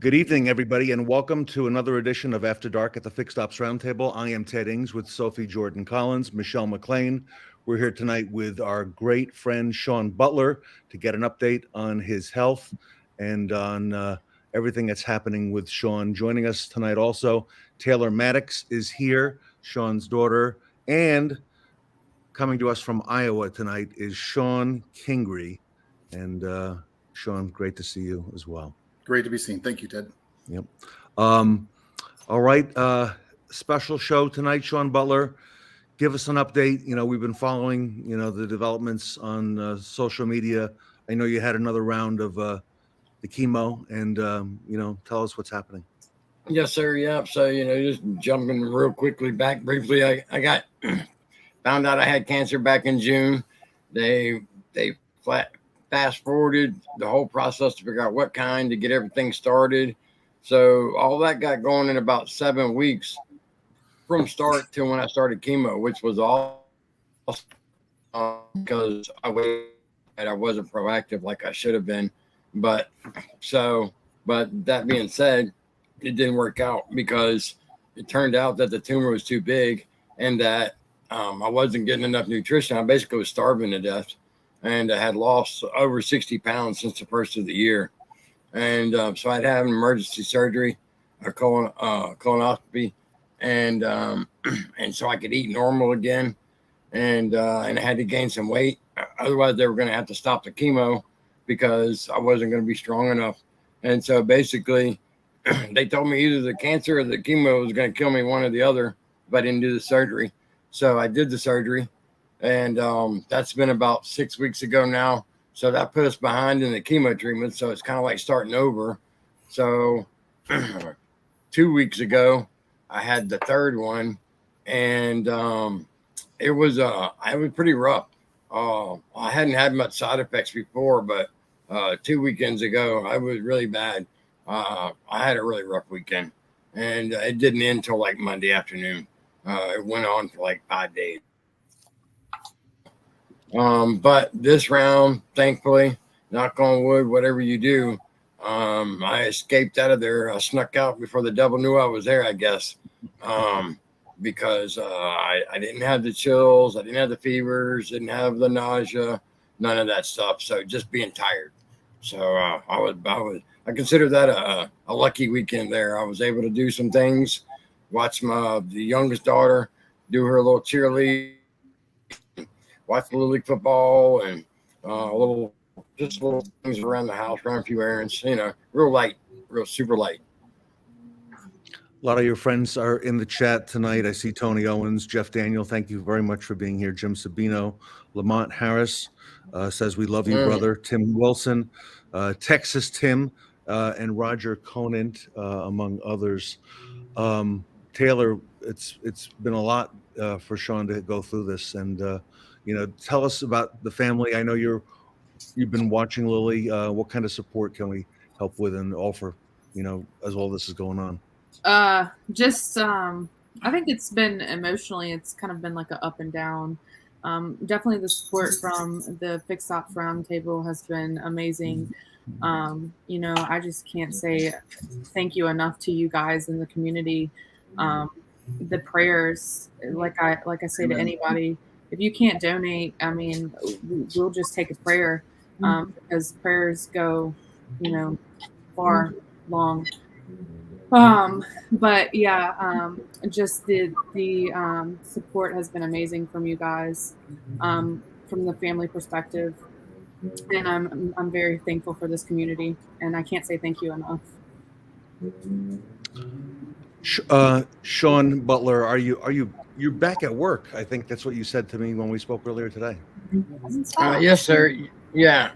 Good evening, everybody, and welcome to another edition of After Dark at the Fixed Ops Roundtable. I am Ted Ings with Sophie Jordan Collins, Michelle McLean. We're here tonight with our great friend Shawn Butler to get an update on his health and on everything that's happening with Shawn. Joining us tonight also, Taylor Maddox is here, Shawn's daughter, and coming to us from Iowa tonight is Sean Kingery. And Shawn, great to see you as well. Great to be seen. Thank you, Ted. Yep. All right. Special show tonight, Shawn Butler. Give us an update. You know, we've been following, the developments on social media. I know you had another round of the chemo and, tell us what's happening. Yes, sir. Yeah. So, just jumping real quickly back briefly, I got found out I had cancer back in June. They fast forwarded the whole process to figure out what kind to get everything started. So all that got going in about 7 weeks from start to when I started chemo, which was all because I wasn't proactive like I should have been. But that being said, it didn't work out because it turned out that the tumor was too big and that I wasn't getting enough nutrition. I basically was starving to death. And I had lost over 60 pounds since the first of the year. And so I'd have an emergency surgery, a colonoscopy, and so I could eat normal again. And I had to gain some weight. Otherwise, they were going to have to stop the chemo because I wasn't going to be strong enough. And so basically, they told me either the cancer or the chemo was going to kill me, one or the other, if I didn't do the surgery. So I did the surgery. And that's been about 6 weeks ago now. So that put us behind in the chemo treatment. So it's kind of like starting over. So 2 weeks ago, I had the third one. And it was pretty rough. I hadn't had much side effects before, but 2 weekends ago, I was really bad. I had a really rough weekend. And it didn't end until like Monday afternoon. It went on for like 5 days. But this round, thankfully, knock on wood, whatever you do, I escaped out of there. I snuck out before the devil knew I was there, I guess, because I didn't have the chills, I didn't have the fevers, didn't have the nausea, none of that stuff. So just being tired. So I consider that a lucky weekend there. I was able to do some things, watch the youngest daughter do her little cheerlead. Watch the Little League football and little things around the house, run a few errands, real light, real super light. A lot of your friends are in the chat tonight. I see Tony Owens, Jeff Daniel. Thank you very much for being here. Jim Sabino, Lamont Harris says, we love you, brother. Tim Wilson, Texas Tim, and Roger Conant, among others. Taylor, it's been a lot for Shawn to go through this. And, tell us about the family. I know you've been watching Lily. What kind of support can we help with and offer, as all this is going on? I think it's been emotionally, it's kind of been like an up and down. Definitely the support from the Fixed Ops Roundtable has been amazing. I just can't say thank you enough to you guys in the community. The prayers, like I say to anybody, if you can't donate, I mean, we'll just take a prayer, because prayers go, far, long. But yeah, just the support has been amazing from you guys, from the family perspective, and I'm very thankful for this community, and I can't say thank you enough. Shawn Butler, you're back at work? I think that's what you said to me when we spoke earlier today. Yes, sir. Yeah.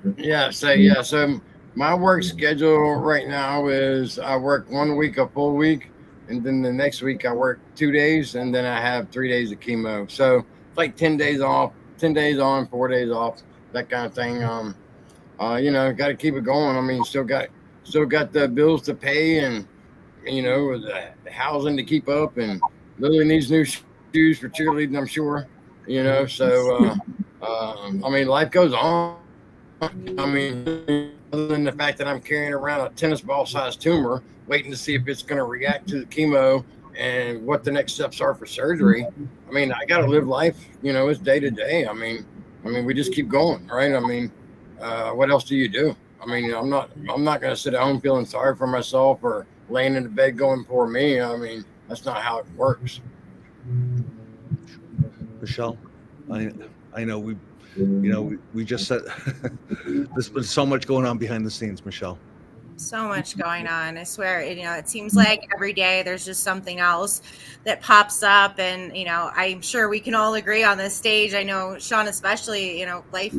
So my work schedule right now is I work 1 week a full week, and then the next week I work 2 days, and then I have 3 days of chemo. So it's like 10 days off, 10 days on, 4 days off, that kind of thing. Got to keep it going. I mean, still got the bills to pay, and the housing to keep up, and Lily needs new shoes for cheerleading, I'm sure. So I mean, life goes on. I mean, other than the fact that I'm carrying around a tennis ball sized tumor, waiting to see if it's going to react to the chemo and what the next steps are for surgery. I mean, I got to live life, it's day to day. I mean, we just keep going, right? I mean, what else do you do? I mean, I'm not going to sit at home feeling sorry for myself or laying in the bed going, poor me. I mean, that's not how it works. Michelle, I know we just said there's been so much going on behind the scenes, Michelle. So much going on. I swear, it seems like every day there's just something else that pops up. And, I'm sure we can all agree on this stage. I know Shawn, especially, life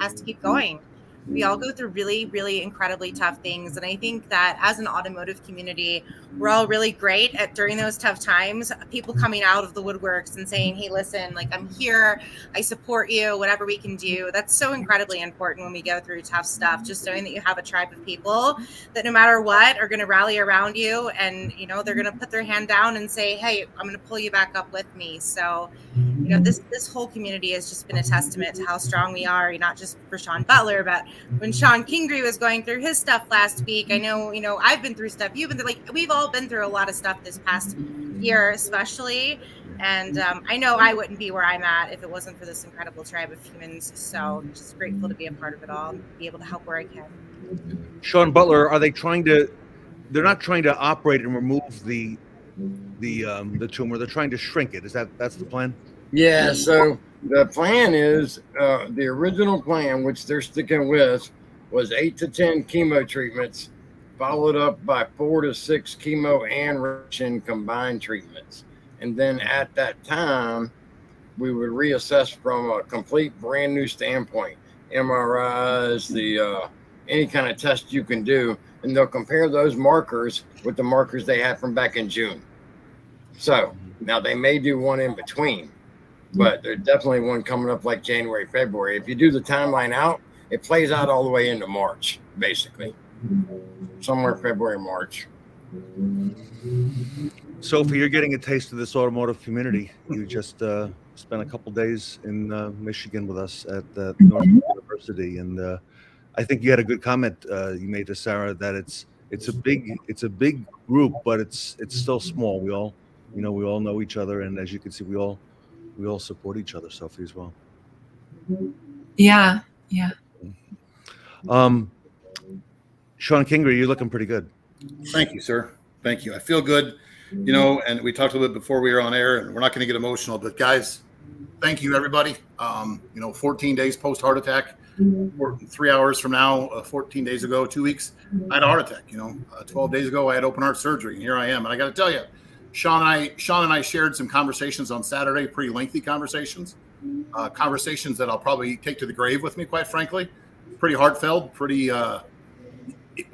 has to keep going. We all go through really, really incredibly tough things. And I think that as an automotive community, we're all really great at during those tough times, people coming out of the woodworks and saying, hey, listen, like, I'm here, I support you, whatever we can do. That's so incredibly important when we go through tough stuff, just knowing that you have a tribe of people that no matter what are going to rally around you, and, they're going to put their hand down and say, hey, I'm going to pull you back up with me. So, this whole community has just been a testament to how strong we are, not just for Shawn Butler, but when Sean Kingery was going through his stuff last week, I know, I've been through stuff. You've been through, we've all been through a lot of stuff this past year, especially. And I know I wouldn't be where I'm at if it wasn't for this incredible tribe of humans. So just grateful to be a part of it all and be able to help where I can. Shawn Butler, are they they're not trying to operate and remove the tumor, they're trying to shrink it. That's the plan? Yeah, so the plan is, the original plan, which they're sticking with, was 8 to 10 chemo treatments, followed up by 4 to 6 chemo and radiation combined treatments. And then at that time, we would reassess from a complete brand new standpoint, MRIs, any kind of test you can do, and they'll compare those markers with the markers they had from back in June. So now they may do one in between, but there's definitely one coming up like January, February. If you do the timeline out, it plays out all the way into March, basically. Somewhere February, March. Sophie, you're getting a taste of this automotive community. You just spent a couple days in Michigan with us at Northern University, and I think you had a good comment you made to Sarah that it's a big group, but it's still small. We all know each other, and as you can see, we all support each other. Sophie as well. Yeah. Shawn Kingery, you're looking pretty good. Thank you, sir. Thank you. I feel good, and we talked a little bit before we were on air, and we're not going to get emotional, but guys, thank you, everybody. 14 days post heart attack, 3 hours from now, 14 days ago, 2 weeks, I had a heart attack. 12 days ago, I had open heart surgery, and here I am. And I got to tell you, Shawn and I shared some conversations on Saturday, pretty lengthy conversations that I'll probably take to the grave with me, quite frankly. Pretty heartfelt, pretty.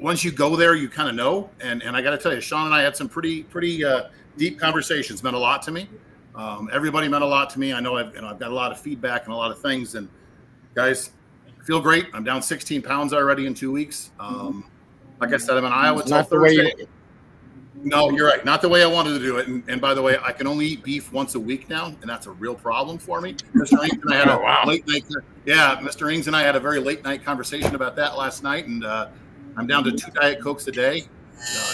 Once you go there, you kind of know. And I got to tell you, Shawn and I had some pretty deep conversations. Meant a lot to me. Everybody meant a lot to me. I know I've got a lot of feedback and a lot of things. And guys, I feel great. I'm down 16 pounds already in 2 weeks. Like I said, I'm in Iowa till Thursday. No, you're right. Not the way I wanted to do it. And by the way, I can only eat beef once a week now, and that's a real problem for me. Mr. Ings and I had a late night. Yeah, Mr. Ings and I had a very late night conversation about that last night, and I'm down to 2 Diet Cokes a day.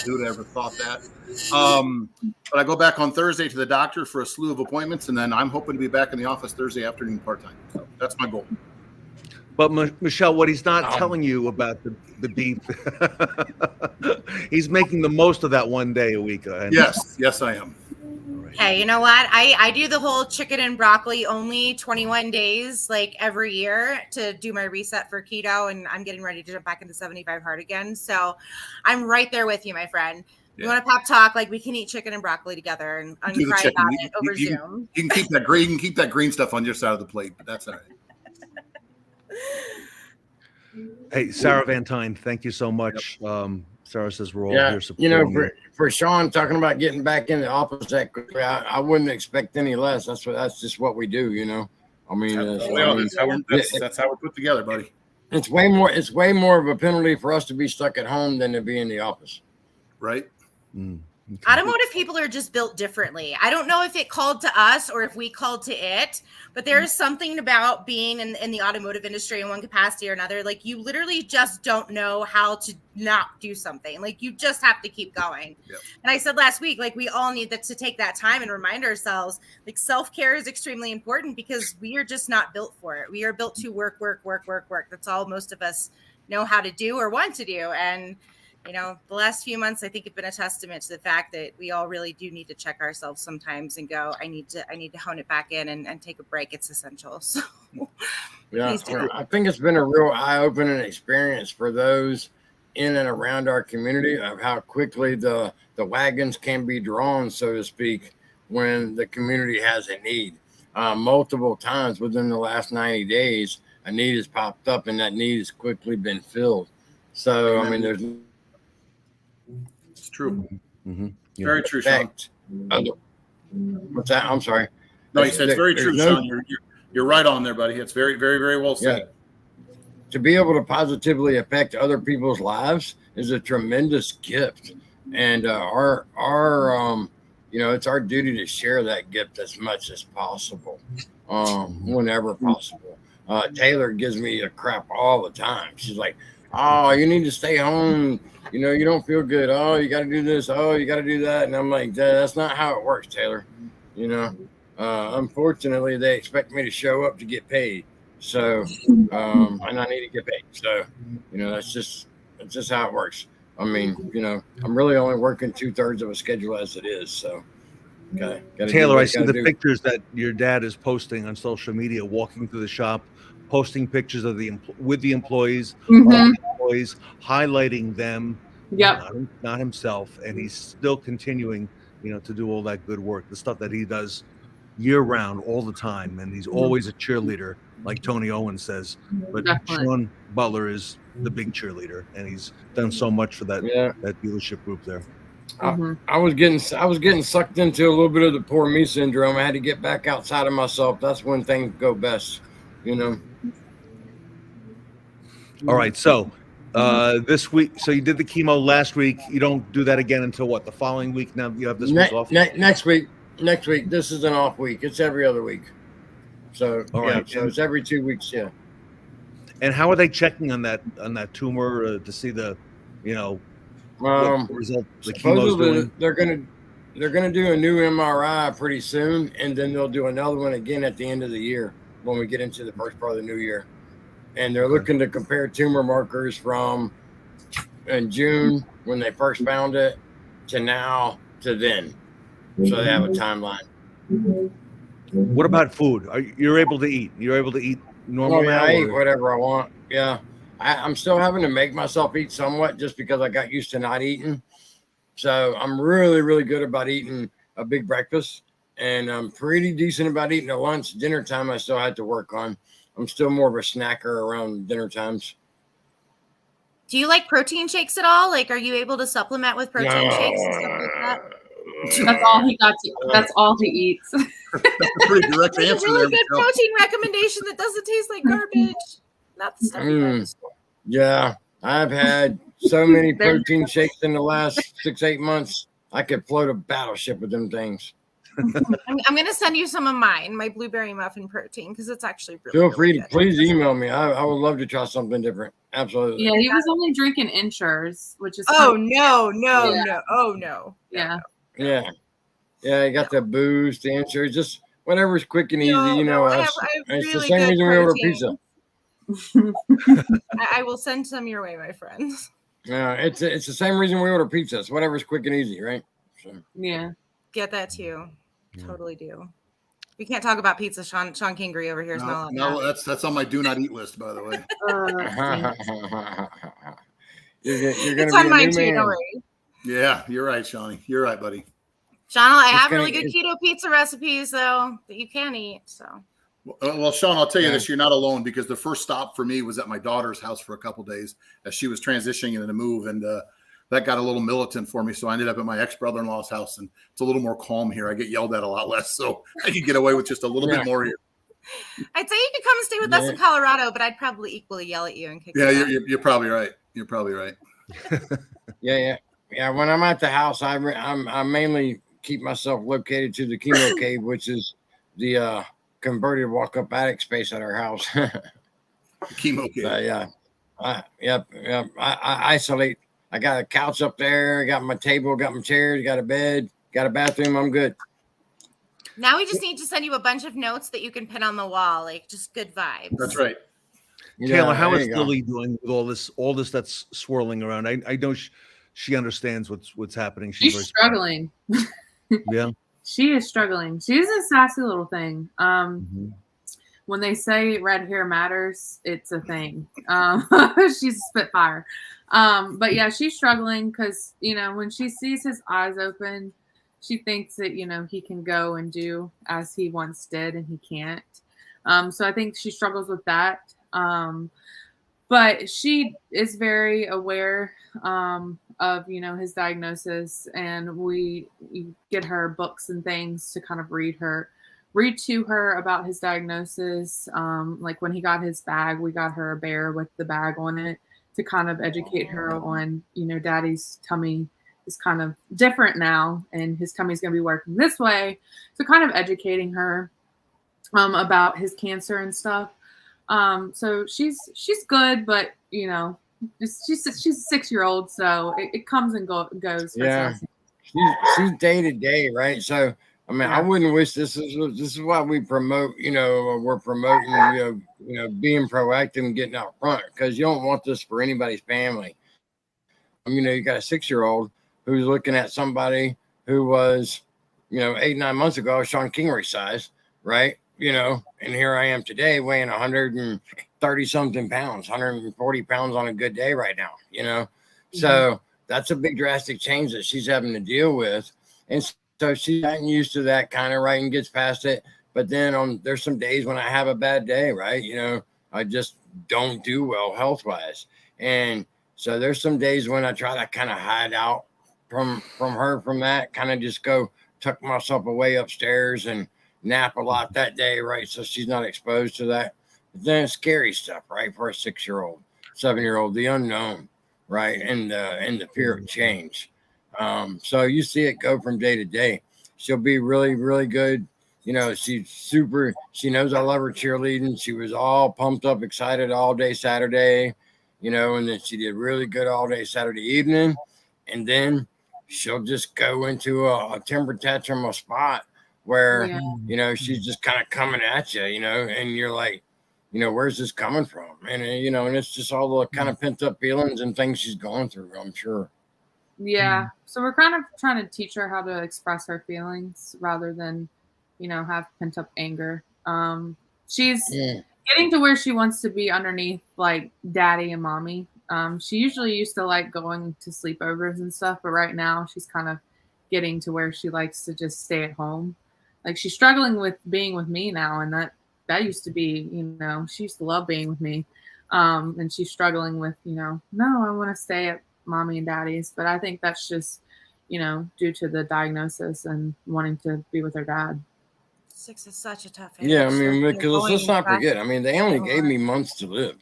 Who would have ever thought that? But I go back on Thursday to the doctor for a slew of appointments, and then I'm hoping to be back in the office Thursday afternoon part-time. So that's my goal. But Michelle, what he's not telling you about the beef, he's making the most of that 1 day a week. Yes, I am. Hey, you know what? I do the whole chicken and broccoli only 21 days, like every year, to do my reset for keto, and I'm getting ready to jump back into 75 hard again. So I'm right there with you, my friend. You want to pop talk, like we can eat chicken and broccoli together and cry about it over Zoom. You can keep that green stuff on your side of the plate, but that's all right. Hey, Sarah Van Tyne, thank you so much. Sarah says we're all here supporting for Shawn talking about getting back in the office that quickly, I wouldn't expect any less. That's just what we do, I mean, that's how we're put together, buddy. It's way more of a penalty for us to be stuck at home than to be in the office. Right. Automotive people are just built differently. I don't know if it called to us or if we called to it, but there is something about being in the automotive industry in one capacity or another. Like, you literally just don't know how to not do something. Like, you just have to keep going. Yep. And I said last week, like, we all need to take that time and remind ourselves, like, self-care is extremely important because we are just not built for it. We are built to work. That's all most of us know how to do or want to do. And the last few months, I think, have been a testament to the fact that we all really do need to check ourselves sometimes and go, I need to hone it back in and take a break. It's essential. So yeah, I think it's been a real eye-opening experience for those in and around our community of how quickly the wagons can be drawn, so to speak, when the community has a need. Multiple times within the last 90 days, a need has popped up and that need has quickly been filled. So, I mean, there's True. Mm-hmm. Yeah. Very true, Sean. What's that? I'm sorry. No, he said it's very true, Sean. You're right on there, buddy. It's very, very, very well said. Yeah. To be able to positively affect other people's lives is a tremendous gift, and our it's our duty to share that gift as much as possible, whenever possible. Taylor gives me a crap all the time. She's like, "Oh, you need to stay home. You don't feel good. Oh, you got to do this. Oh, you got to do that." And I'm like, that's not how it works, Taylor. Unfortunately, they expect me to show up to get paid. So, and I need to get paid. So, that's just how it works. I mean, I'm really only working 2/3 of a schedule as it is. So, okay. Taylor, I see the pictures that your dad is posting on social media, walking through the shop, posting pictures of with the employees, employees, highlighting them, not himself, and he's still continuing, to do all that good work, the stuff that he does year round, all the time, and he's always a cheerleader, like Tony Owens says. But Shawn Butler is the big cheerleader, and he's done so much for that dealership group there. I was getting sucked into a little bit of the poor me syndrome. I had to get back outside of myself. That's when things go best, All right, so this week, so you did the chemo last week. You don't do that again until what? The following week? Now you have this week off. Next week. This is an off week. It's every other week. So so it's every 2 weeks. Yeah. And how are they checking on that tumor to see the, what result the chemo's doing? They're gonna do a new MRI pretty soon, and then they'll do another one again at the end of the year when we get into the first part of the new year. And they're looking to compare tumor markers from in June when they first found it to now to then. So they have a timeline. What about food? You're able to eat? You're able to eat normal now? I eat whatever I want. Yeah. I'm still having to make myself eat somewhat just because I got used to not eating. So I'm really, really good about eating a big breakfast. And I'm pretty decent about eating a lunch. Dinner time I still have to work on. I'm still more of a snacker around dinner times. Do you like protein shakes at all? Like, are you able to supplement with protein shakes and stuff like that? That's all he got. That's all he eats. That's a pretty direct answer. It's a really good protein recommendation that doesn't taste like garbage. Not the stuff. Yeah, I've had so many protein shakes in the last 6-8 months. I could float a battleship with them things. I'm going to send you some of mine, my blueberry muffin protein, because it's actually really Feel free good. to please email me. I would love to try something different. Absolutely. Yeah, he was only drinking Ensures, which is no. Yeah. Yeah. Yeah, you got the booze, the insurance, just whatever's quick and easy. It's the same reason we order pizza. I will send some your way, my friends. Yeah, it's the same reason we order pizza. It's whatever's quick and easy, right? So. Yeah. Get that too. Totally do. We can't talk about pizza. Sean Kingery over here is not. No, that's on my do not eat list, by the way. You're gonna it's be on a mine new too. man. Don't worry. Yeah, you're right, Shawnee. You're right, buddy. Sean, I have really good keto pizza recipes though that you can eat. So. Well, Sean, I'll tell you this: you're not alone, because the first stop for me was at my daughter's house for a couple of days as she was transitioning in a move, and that got a little militant for me. So I ended up at my ex-brother-in-law's house, and it's a little more calm here. I get yelled at a lot less, so I could get away with just a little bit more here. I'd say you could come and stay with us in Colorado, but I'd probably equally yell at you and kick you out. You're probably right. You're probably right. Yeah. Yeah, when I'm at the house, I mainly keep myself located to the chemo cave, which is the converted walk-up attic space at our house. Chemo kid. But yeah, yep. I isolate. I got a couch up there. I got my table. Got my chairs. Got a bed. Got a bathroom. I'm good. Now we just need to send you a bunch of notes that you can pin on the wall, like just good vibes. That's right. Taylor, how there is you go. Lily doing with all this that's swirling around? I know she understands what's happening. She's very struggling. Yeah. She is struggling. She's a sassy little thing. Mhm. When they say red hair matters, it's a thing. She's a spitfire. But yeah, she's struggling because, when she sees his eyes open, she thinks that, he can go and do as he once did and he can't. So I think she struggles with that. But she is very aware of, his diagnosis, and we get her books and things to kind of read to her about his diagnosis. Like when he got his bag, we got her a bear with the bag on it to kind of educate her on, daddy's tummy is kind of different now and his tummy's going to be working this way. So kind of educating her about his cancer and stuff. So she's good, but she's a 6-year-old, so it comes and goes. Yeah, she's day to day, right? So I mean, I wouldn't wish this is why we promote. We're promoting being proactive and getting out front, because you don't want this for anybody's family. You got a 6-year-old who's looking at somebody who was 8-9 months ago Sean Kingery size, right? And here I am today weighing 130 something pounds, 140 pounds on a good day right now, So that's a big drastic change that she's having to deal with. And so she's gotten used to that kind of, right, and gets past it. But then there's some days when I have a bad day, right? I just don't do well health-wise. And so there's some days when I try to kind of hide out from her, from that, kind of just go tuck myself away upstairs and nap a lot that day, right? So she's not exposed to that. But then it's scary stuff, right? For a 6-year-old, 7-year-old, the unknown, right? And the fear of change. So you see it go from day to day. She'll be really, really good. She knows I love her cheerleading. She was all pumped up, excited all day Saturday, and then she did really good all day Saturday evening. And then she'll just go into a temper tantrum, a spot where, she's just kind of coming at you, and you're like, where's this coming from? And, and it's just all the kind of pent up feelings and things she's going through, I'm sure. Yeah. So we're kind of trying to teach her how to express her feelings rather than, have pent up anger. She's getting to where she wants to be underneath like daddy and mommy. She usually used to like going to sleepovers and stuff, but right now she's kind of getting to where she likes to just stay at home. Like she's struggling with being with me now, and that used to be, she used to love being with me. And she's struggling with, no, I want to stay at mommy and daddy's, but I think that's just, due to the diagnosis and wanting to be with her dad. 6 is such a tough age. Yeah, I mean, because let's not forget, I mean, they only gave me months to live,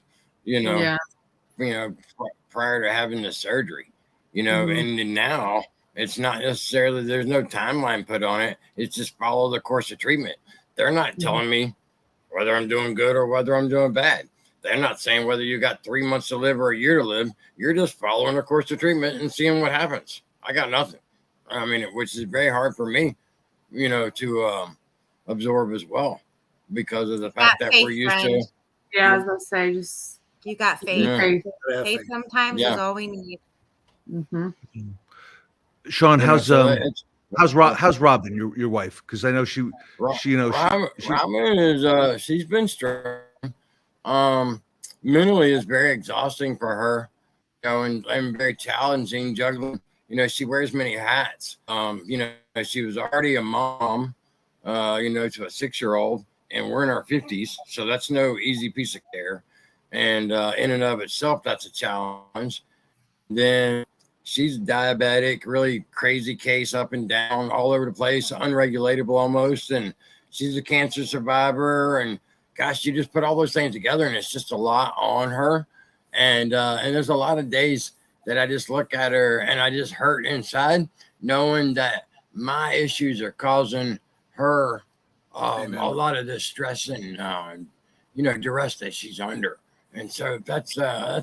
prior to having the surgery, and now it's not necessarily, there's no timeline put on it. It's just follow the course of treatment. They're not telling me whether I'm doing good or whether I'm doing bad. They're not saying whether you got 3 months to live or a year to live. You're just following the course of treatment and seeing what happens. I got nothing. I mean, which is very hard for me, to absorb as well, because of the fact that we're used to. Yeah, I was gonna say, just you got faith. Yeah. Faith sometimes is all we need. Mm-hmm. Sean, how's Robin, your wife? Because I know Robin is she's been strong. Mentally is very exhausting for her, and very challenging juggling. She wears many hats. She was already a mom, to a 6-year-old, and we're in our 50s, so that's no easy piece of care. And in and of itself, that's a challenge. Then she's diabetic, really crazy case, up and down, all over the place, unregulatable almost. And she's a cancer survivor. And gosh, you just put all those things together, and it's just a lot on her. And there's a lot of days, that I just look at her and I just hurt inside, knowing that my issues are causing her a lot of the stress and duress that she's under. And so that's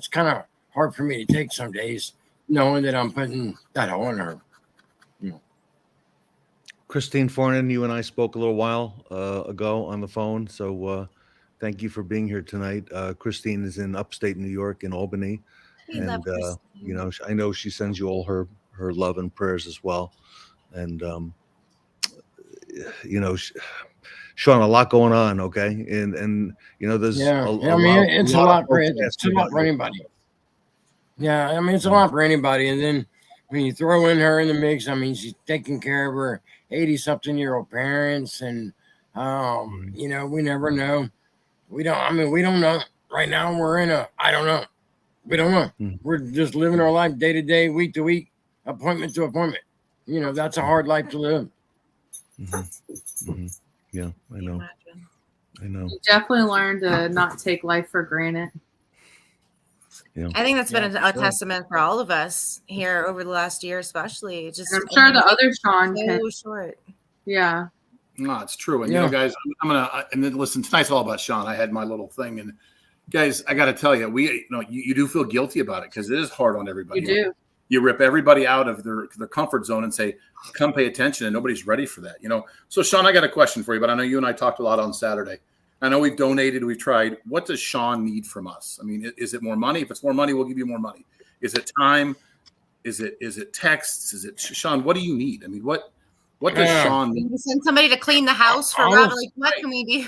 kind of hard for me to take some days, knowing that I'm putting that on her. Christine Fornan, you and I spoke a little while ago on the phone, so thank you for being here tonight. Christine is in upstate New York in Albany, We and love Christine. I know she sends you all her love and prayers as well. And Shawn, a lot going on, okay, and there's it's a lot for anybody. Yeah, I mean, it's a lot for anybody. And then when you throw in her in the mix, I mean, she's taking care of her 80-something-year-old parents, and we never know. We don't know. Right now, I don't know. We don't know. Mm-hmm. We're just living our life day to day, week to week, appointment to appointment. That's a hard life to live. Mm-hmm. Mm-hmm. Yeah, I know. You definitely learn to not take life for granted. Yeah. I think that's been a testament for all of us here over the last year, especially. Just I'm sure the other Shawn so short. Yeah. No, it's true. And guys, I'm gonna and then listen. Tonight's all about Shawn. I had my little thing, and guys, I got to tell you, you do feel guilty about it because it is hard on everybody. You do. You rip everybody out of their comfort zone and say, "Come pay attention," and nobody's ready for that. So Shawn, I got a question for you, but I know you and I talked a lot on Saturday. I know we've donated, we've tried. What does Shawn need from us? I mean, is it more money? If it's more money, we'll give you more money. Is it time? Is it texts? Is it Shawn? What do you need? I mean, what does Shawn need? Send somebody to clean the house for Rob. Like, what can we do?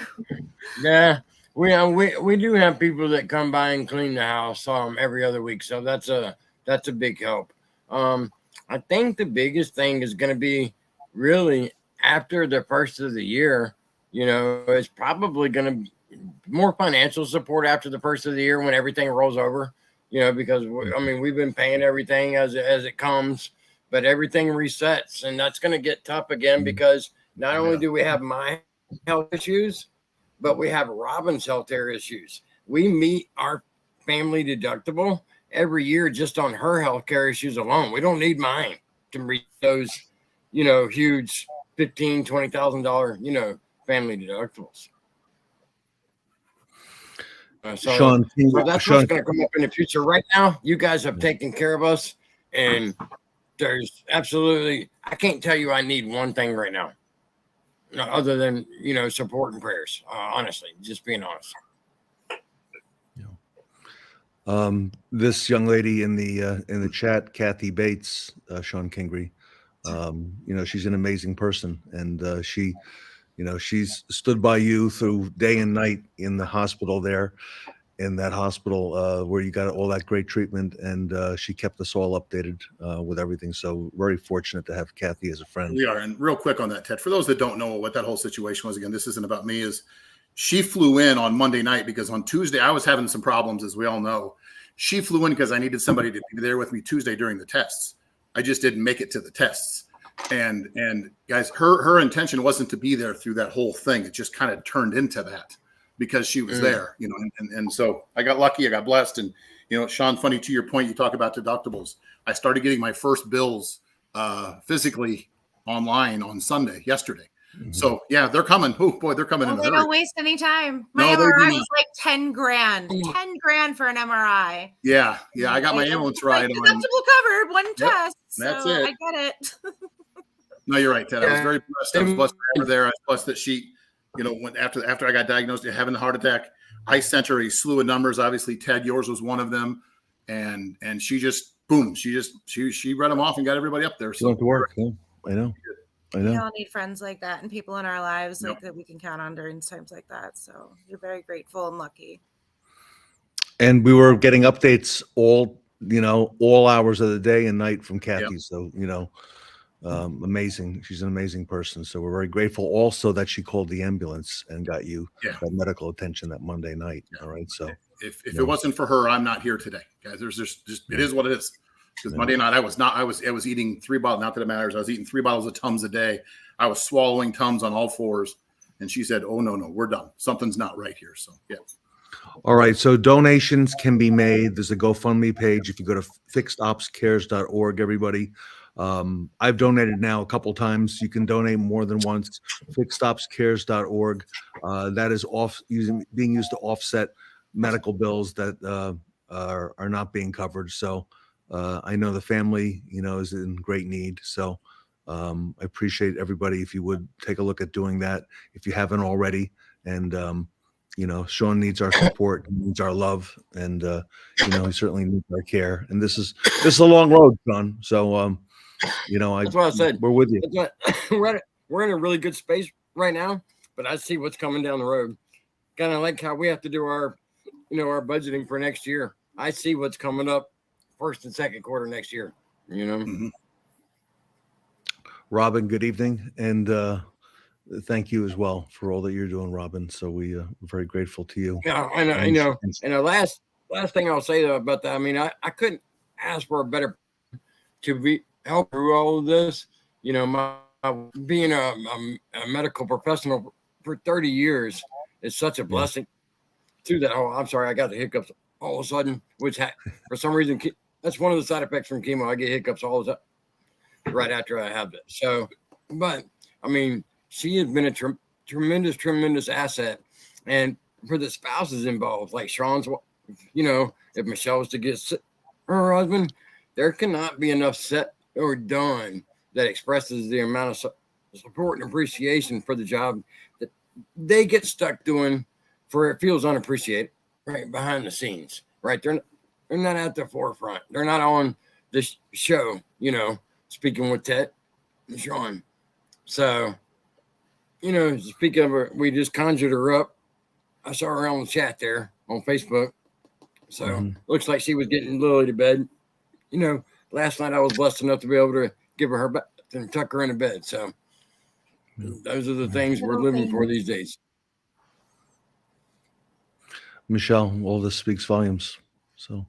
Yeah, we do have people that come by and clean the house every other week, so that's a big help. I think the biggest thing is going to be really after the first of the year. It's probably going to be more financial support after the first of the year when everything rolls over, because we've been paying everything as it comes, but everything resets, and that's going to get tough again because not only do we have my health issues, but we have Robin's healthcare issues. We meet our family deductible every year just on her healthcare issues alone. We don't need mine to reach those, huge $15,000, $20,000, family deductibles. Shawn, so that's what's going to come up in the future. Right now, you guys have taken care of us, and there's absolutely, I can't tell you I need one thing right now, other than support and prayers. Honestly, just being honest. This young lady in the chat, Kathy Bates, Shawn Kingry, she's an amazing person, and she's stood by you through day and night in the hospital there, in that hospital where you got all that great treatment, and she kept us all updated with everything. So very fortunate to have Kathy as a friend. We are. And real quick on that, Ted, for those that don't know what that whole situation was, again, this isn't about me, is she flew in on Monday night because on Tuesday I was having some problems, as we all know. She flew in because I needed somebody to be there with me Tuesday during the tests. I just didn't make it to the tests. And guys, her intention wasn't to be there through that whole thing. It just kind of turned into that because she was there, and so I got lucky, I got blessed. And, Shawn, funny to your point, you talk about deductibles. I started getting my first bills physically online on yesterday. Mm-hmm. So yeah, they're coming. Oh boy, they're coming. They don't waste any time. My MRI is like $10,000. $10,000 for an MRI. Yeah. I got my ambulance ride. Deductible covered, one test. That's so it. I get it. No, you're right, Ted. I was very blessed. I was blessed to have her there. I was blessed that she, when after I got diagnosed with having a heart attack, I sent her a slew of numbers. Obviously, Ted, yours was one of them, and she just boom, she read them off and got everybody up there. So went to work. Yeah, I know. We all need friends like that and people in our lives that we can count on during times like that. So you're very grateful and lucky. And we were getting updates all hours of the day and night from Kathy. Yep. So, amazing. She's an amazing person. So we're very grateful also that she called the ambulance and got you that medical attention that Monday night. Yeah. All right. So if it wasn't for her, I'm not here today, guys. There's just it is what it is. Because Monday night I was eating 3 bottles. Not that it matters. I was eating 3 bottles of Tums a day. I was swallowing Tums on all fours, and she said, "Oh no, we're done. Something's not right here." So yeah. All right. So donations can be made. There's a GoFundMe page. If you go to fixedopscares.org, everybody. I've donated now a couple times. You can donate more than once. Fixedopscares.org. That is being used to offset medical bills that are not being covered. So I know the family, is in great need. So I appreciate everybody if you would take a look at doing that if you haven't already. And Shawn needs our support, needs our love, and he certainly needs our care. And this is a long road, Shawn. So that's what I said. We're with you. We're in a really good space right now, but I see what's coming down the road. Kind of like how we have to do our budgeting for next year. I see what's coming up first and second quarter next year. Mhm. Robin, Robin, good evening, and thank you as well for all that you're doing, Robin. So we're very grateful to you. Yeah, I know. And the last thing I'll say about that, I mean, I couldn't ask for a better to help through all of this. My being a medical professional for 30 years is such a blessing. To that, I'm sorry, I got the hiccups all of a sudden, which for some reason that's one of the side effects from chemo. I get hiccups all the time right after I have it. So, but I mean, she has been a tremendous asset, and for the spouses involved, like Shawn's, if Michelle was to get her husband, there cannot be enough said or done that expresses the amount of support and appreciation for the job that they get stuck doing, for it feels unappreciated, right behind the scenes, right? They're not at the forefront. They're not on this show, speaking with Ted and Shawn. So, speaking of her, we just conjured her up. I saw her on the chat there on Facebook. So looks like she was getting Lily to bed. Last night I was blessed enough to be able to give her bath and tuck her into bed. So those are the things we're living for these days. Michelle, all this speaks volumes. So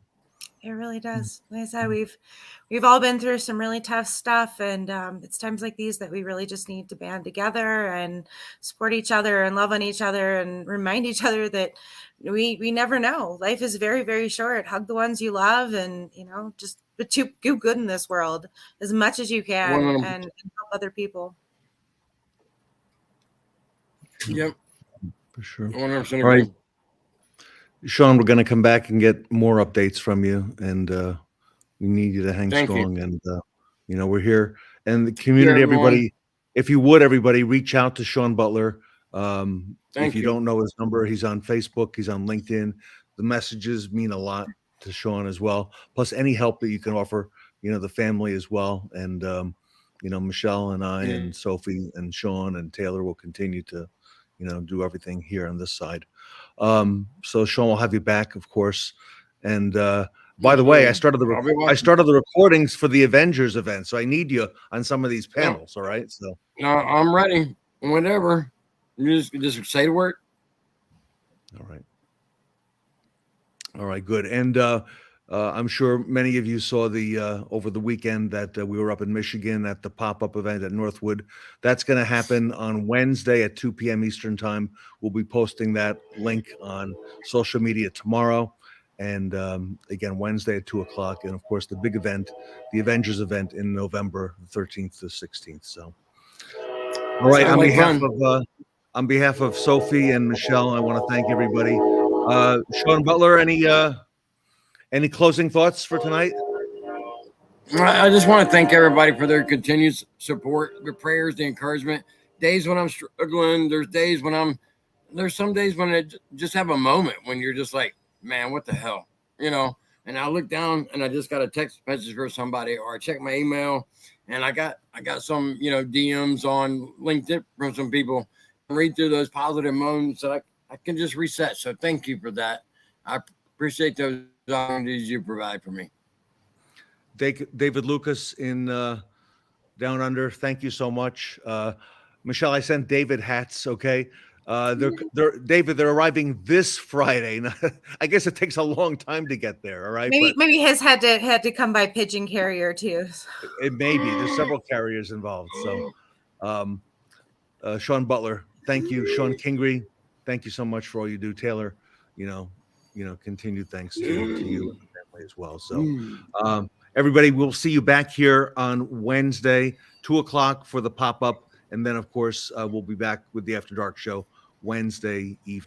it really does. Like I said, we've all been through some really tough stuff, and it's times like these that we really just need to band together and support each other and love on each other and remind each other that we never know. Life is very, very short. Hug the ones you love, and just do good in this world as much as you can, and help other people. Yep, for sure. 100%. All right, Shawn, we're going to come back and get more updates from you, and we need you to hang strong. And we're here, and the community, everybody. If you would, everybody, reach out to Shawn Butler. If you don't know his number, he's on Facebook, he's on LinkedIn. The messages mean a lot to Shawn as well. Plus, any help that you can offer, the family as well. And Michelle and I and Sophie and Shawn and Taylor will continue to, do everything here on this side. So Shawn, we'll have you back, of course. And by the way, I started the recordings for the Avengers event, so I need you on some of these panels. All right, so no, I'm ready. Whatever, you just say the word. All right, good. And I'm sure many of you saw over the weekend that we were up in Michigan at the pop-up event at Northwood. That's going to happen on Wednesday at 2 p.m. Eastern time. We'll be posting that link on social media tomorrow. And again, Wednesday at 2 o'clock. And of course, the big event, the Avengers event in November 13th to 16th. So, all right, on behalf of Sophie and Michelle, I want to thank everybody. Shawn Butler, any closing thoughts for tonight? I just want to thank everybody for their continued support, the prayers, the encouragement. Days when I'm struggling, there's some days when I just have a moment when you're just like, man, what the hell, and I look down and I just got a text message for somebody, or I check my email and I got some, DMs on LinkedIn from some people. Read through those positive moments that I can just reset. So thank you for that. I appreciate those opportunities you provide for me. David Lucas in Down Under, thank you so much. Michelle, I sent David hats. Okay, David, they're arriving this Friday. I guess it takes a long time to get there. All right, maybe his had to come by pigeon carrier too. It may be. There's several carriers involved. So, Shawn Butler, thank you. Sean Kingery, thank you so much for all you do. Taylor, continued thanks to you and the family as well. So, everybody, we'll see you back here on Wednesday, 2:00 for the pop-up. And then, of course, we'll be back with the After Dark show Wednesday evening.